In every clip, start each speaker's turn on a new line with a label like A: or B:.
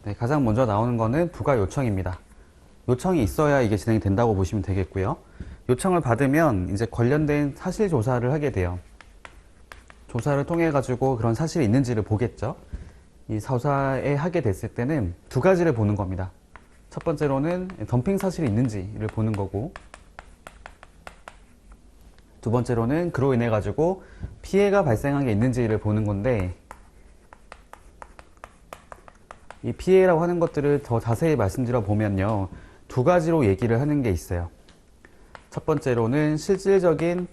A: 네, 가장 먼저 나오는 거는 부가 요청입니다. 요청이 있어야 이게 진행이 된다고 보시면 되겠고요. 요청을 받으면 이제 관련된 사실 조사를 하게 돼요. 조사를 통해 가지고 그런 사실이 있는지를 보겠죠. 이 조사에 하게 됐을 때는 두 가지를 보는 겁니다. 첫 번째로는 덤핑 사실이 있는지를 보는 거고, 두 번째로는 그로 인해 가지고 피해가 발생한 게 있는지를 보는 건데, 이 피해라고 하는 것들을 더 자세히 말씀드려 보면요, 두 가지로 얘기를 하는 게 있어요. 첫 번째로는 실질적인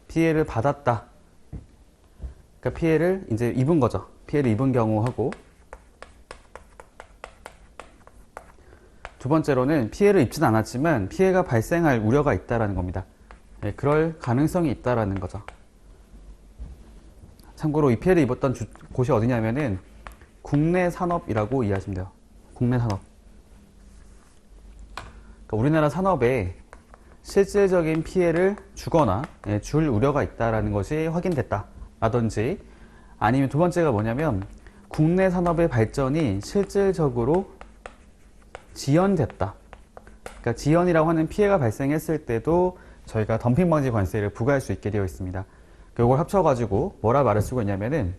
A: 피해를 받았다. 그러니까 피해를 이제 입은 거죠. 피해를 입은 경우하고, 두 번째로는 피해를 입진 않았지만 피해가 발생할 우려가 있다라는 겁니다. 네, 그럴 가능성이 있다라는 거죠. 참고로 이 피해를 입었던 곳이 어디냐면은 국내 산업이라고 이해하시면 돼요. 국내 산업. 그러니까 우리나라 산업에 실질적인 피해를 주거나 줄 우려가 있다라는 것이 확인됐다 라든지, 아니면 두 번째가 뭐냐면 국내 산업의 발전이 실질적으로 지연됐다. 그러니까 지연이라고 하는 피해가 발생했을 때도 저희가 덤핑 방지 관세를 부과할 수 있게 되어 있습니다. 이걸 합쳐가지고 뭐라 말을 쓰고 있냐면은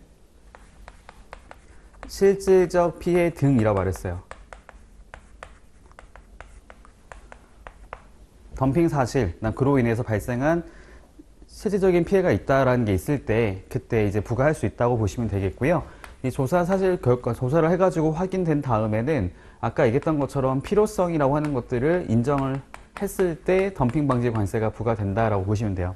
A: 실질적 피해 등이라고 말을 써요. 덤핑 사실, 그로 인해서 발생한 실질적인 피해가 있다라는 게 있을 때 그때 이제 부과할 수 있다고 보시면 되겠고요. 이 조사 사실 결과 조사를 해가지고 확인된 다음에는 아까 얘기했던 것처럼 필요성이라고 하는 것들을 인정을 했을 때 덤핑 방지 관세가 부과된다라고 보시면 돼요.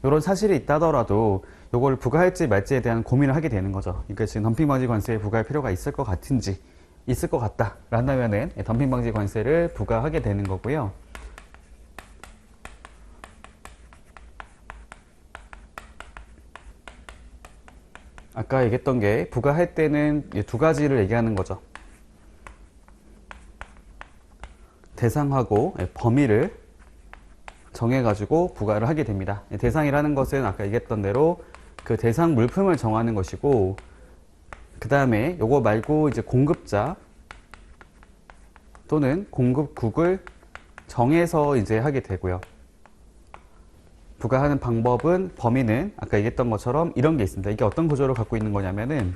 A: 이런 사실이 있다더라도 이걸 부과할지 말지에 대한 고민을 하게 되는 거죠. 그러니까 지금 덤핑 방지 관세에 부과할 필요가 있을 것 같은지, 있을 것 같다 라면은 덤핑 방지 관세를 부과하게 되는 거고요. 아까 얘기했던 게 부과할 때는 두 가지를 얘기하는 거죠. 대상하고 범위를 정해가지고 부과를 하게 됩니다. 대상이라는 것은 아까 얘기했던 대로 그 대상 물품을 정하는 것이고, 그 다음에 요거 말고 이제 공급자 또는 공급국을 정해서 이제 하게 되고요. 부과하는 방법은, 범위는 아까 얘기했던 것처럼 이런 게 있습니다. 이게 어떤 구조를 갖고 있는 거냐면은,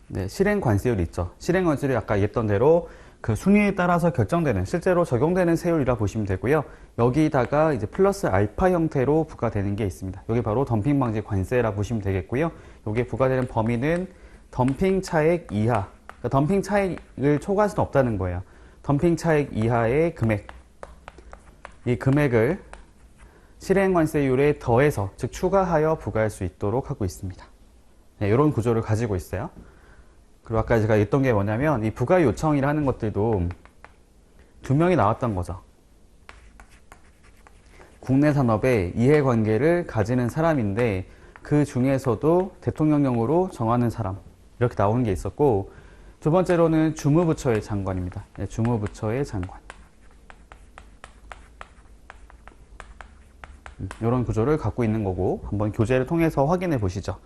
A: 네, 실행 관세율이 있죠. 실행 관세율이 아까 얘기했던 대로 그 순위에 따라서 결정되는, 실제로 적용되는 세율이라 보시면 되고요. 여기다가 이제 플러스 알파 형태로 부과되는 게 있습니다. 여기 바로 덤핑 방지 관세라 보시면 되겠고요. 여기에 부과되는 범위는 덤핑 차액 이하, 그러니까 덤핑 차액을 초과할 수는 없다는 거예요. 덤핑 차액 이하의 금액, 이 금액을 실행관세율에 더해서, 즉 추가하여 부과할 수 있도록 하고 있습니다. 네, 이런 구조를 가지고 있어요. 그리고 아까 제가 했던 게 뭐냐면 이 부과 요청이라는 것들도 두 명이 나왔던 거죠. 국내 산업에 이해관계를 가지는 사람인데 그 중에서도 대통령령으로 정하는 사람, 이렇게 나오는 게 있었고, 두 번째로는 주무부처의 장관입니다. 네, 주무부처의 장관. 이런 구조를 갖고 있는 거고, 한번 교재를 통해서 확인해 보시죠.